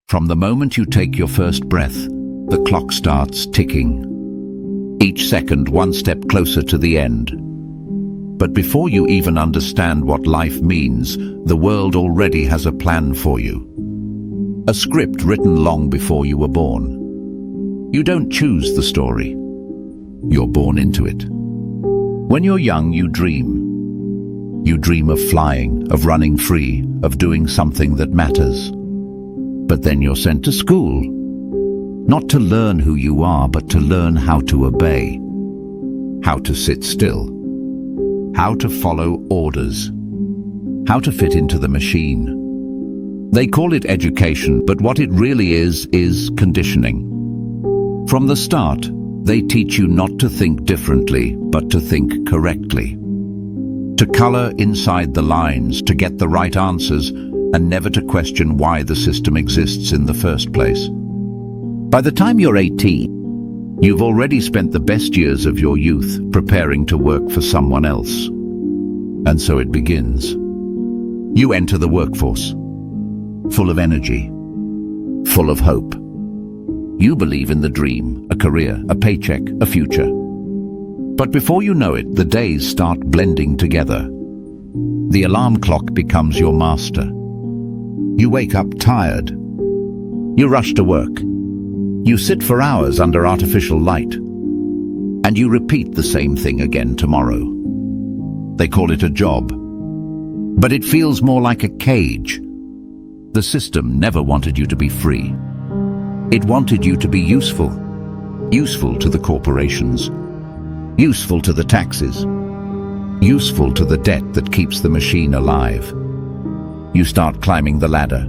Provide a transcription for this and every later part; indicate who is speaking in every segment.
Speaker 1: From the moment you take your first breath, the clock starts ticking. Each second one step closer to the end. But before you even understand what life means, the world already has a plan for you. A script written long before you were born. You don't choose the story. You're born into it. When you're young, you dream. You dream of flying, of running free, of doing something that matters. But then you're sent to school. Not to learn who you are, but to learn how to obey. How to sit still. How to follow orders. How to fit into the machine. They call it education, but what it really is conditioning. From the start, they teach you not to think differently, but to think correctly. To color inside the lines, to get the right answers, and never to question why the system exists in the first place. By the time you're 18, you've already spent the best years of your youth preparing to work for someone else. And so it begins. You enter the workforce, full of energy, full of hope. You believe in the dream, a career, a paycheck, a future. But before you know it, the days start blending together. The alarm clock becomes your master. You wake up tired. You rush to work. You sit for hours under artificial light. And you repeat the same thing again tomorrow. They call it a job. But it feels more like a cage. The system never wanted you to be free. It wanted you to be useful. Useful to the corporations. Useful to the taxes. Useful to the debt that keeps the machine alive. You start climbing the ladder.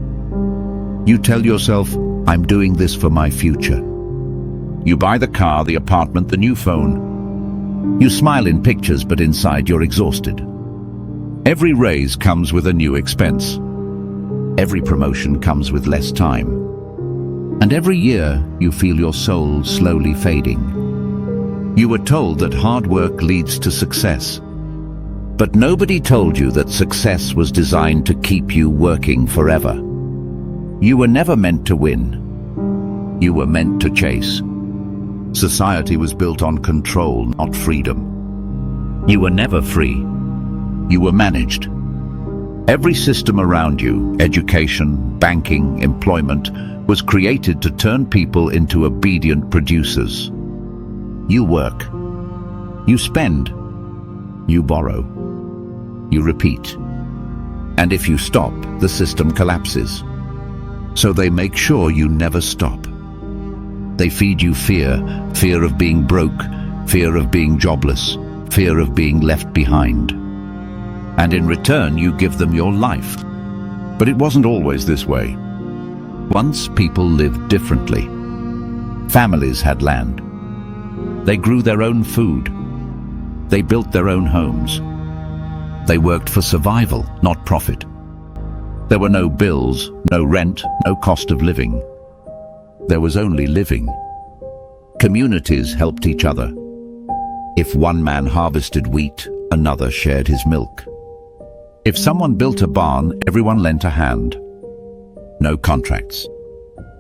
Speaker 1: You tell yourself, I'm doing this for my future. You buy the car, the apartment, the new phone. You smile in pictures, but inside you're exhausted. Every raise comes with a new expense. Every promotion comes with less time. And every year you feel your soul slowly fading. You were told that hard work leads to success. But nobody told you that success was designed to keep you working forever. You were never meant to win. You were meant to chase. Society was built on control, not freedom. You were never free. You were managed. Every system around you, education, banking, employment, was created to turn people into obedient producers. You work. You spend. You borrow. You repeat. And if you stop, the system collapses. So they make sure you never stop. They feed you fear, fear of being broke, fear of being jobless, fear of being left behind. And in return, you give them your life. But it wasn't always this way. Once people lived differently. Families had land. They grew their own food. They built their own homes. They worked for survival, not profit. There were no bills, no rent, no cost of living. There was only living. Communities helped each other. If one man harvested wheat, another shared his milk. If someone built a barn, everyone lent a hand. No contracts,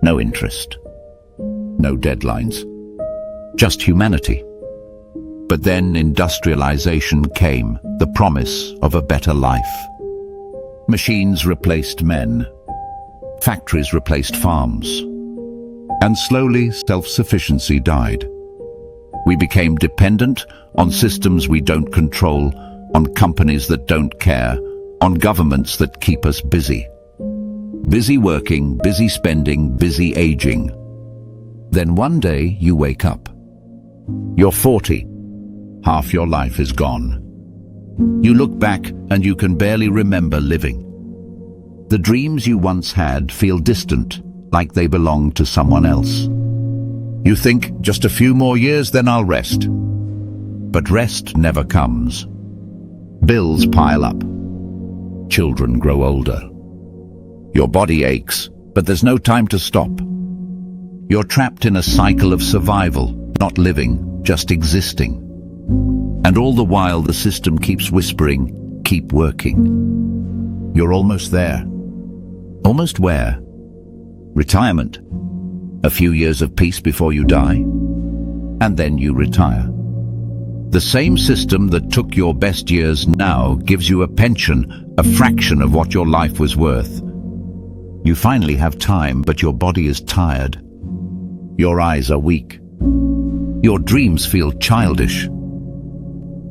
Speaker 1: no interest, no deadlines, just humanity. But then industrialization came, the promise of a better life. Machines replaced men. Factories replaced farms. And slowly, self-sufficiency died. We became dependent on systems we don't control, on companies that don't care, on governments that keep us busy. Busy working, busy spending, busy aging. Then one day you wake up. You're 40. Half your life is gone. You look back and you can barely remember living. The dreams you once had feel distant, like they belong to someone else. You think, just a few more years, then I'll rest. But rest never comes. Bills pile up. Children grow older. Your body aches, but there's no time to stop. You're trapped in a cycle of survival, not living, just existing. And all the while the system keeps whispering, keep working. You're almost there. Almost where? Retirement. A few years of peace before you die, and then you retire. The same system that took your best years now gives you a pension, a fraction of what your life was worth. You finally have time, but your body is tired. Your eyes are weak. Your dreams feel childish.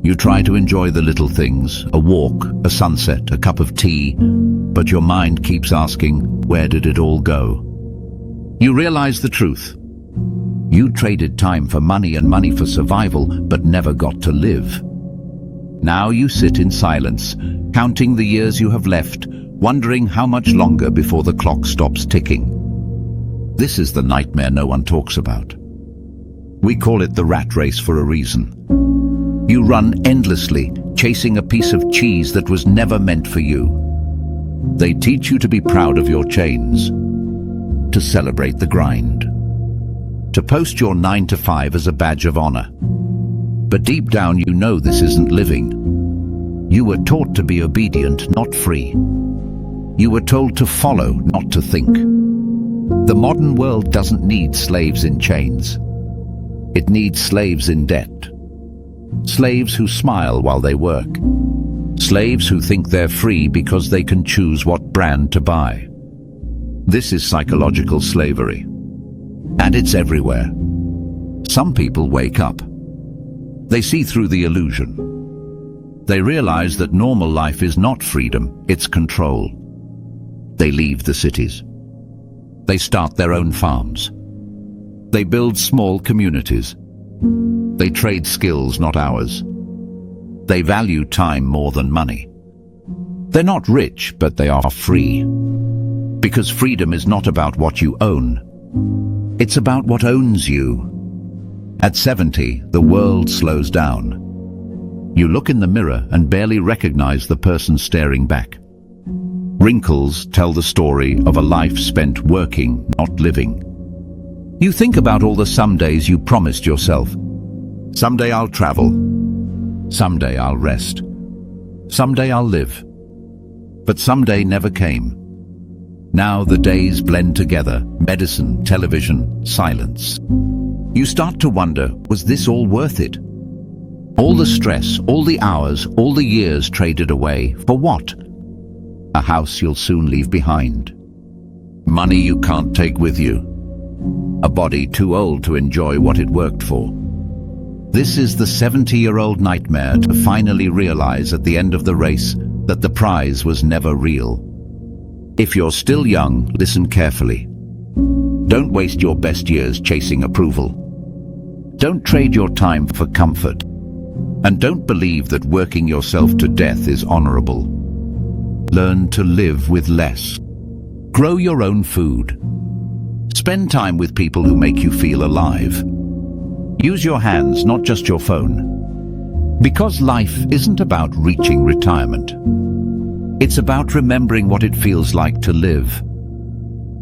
Speaker 1: You try to enjoy the little things, a walk, a sunset, a cup of tea, but your mind keeps asking, where did it all go? You realize the truth. You traded time for money and money for survival, but never got to live. Now you sit in silence, counting the years you have left, wondering how much longer before the clock stops ticking. This is the nightmare no one talks about. We call it the rat race for a reason. You run endlessly, chasing a piece of cheese that was never meant for you. They teach you to be proud of your chains, to celebrate the grind, to post your 9 to 5 as a badge of honor. But deep down you know this isn't living. You were taught to be obedient, not free. You were told to follow, not to think. The modern world doesn't need slaves in chains. It needs slaves in debt. Slaves who smile while they work. Slaves who think they're free because they can choose what brand to buy. This is psychological slavery. And it's everywhere. Some people wake up. They see through the illusion. They realize that normal life is not freedom, it's control. They leave the cities. They start their own farms. They build small communities. They trade skills, not hours. They value time more than money. They're not rich, but they are free. Because freedom is not about what you own. It's about what owns you. At 70, the world slows down. You look in the mirror and barely recognize the person staring back. Wrinkles tell the story of a life spent working, not living. You think about all the somedays you promised yourself. Someday I'll travel. Someday I'll rest. Someday I'll live. But someday never came. Now the days blend together, medicine, television, silence. You start to wonder, was this all worth it? All the stress, all the hours, all the years traded away, for what? A house you'll soon leave behind. Money you can't take with you. A body too old to enjoy what it worked for. This is the 70-year-old nightmare to finally realize at the end of the race that the prize was never real. If you're still young, listen carefully. Don't waste your best years chasing approval. Don't trade your time for comfort. And don't believe that working yourself to death is honorable. Learn to live with less. Grow your own food. Spend time with people who make you feel alive. Use your hands, not just your phone. Because life isn't about reaching retirement. It's about remembering what it feels like to live.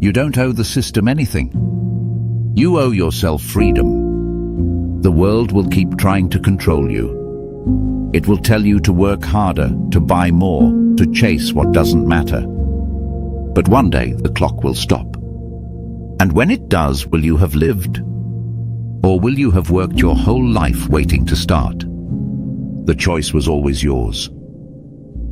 Speaker 1: You don't owe the system anything. You owe yourself freedom. The world will keep trying to control you. It will tell you to work harder, to buy more, to chase what doesn't matter. But one day the clock will stop. And when it does, will you have lived? Or will you have worked your whole life waiting to start? The choice was always yours.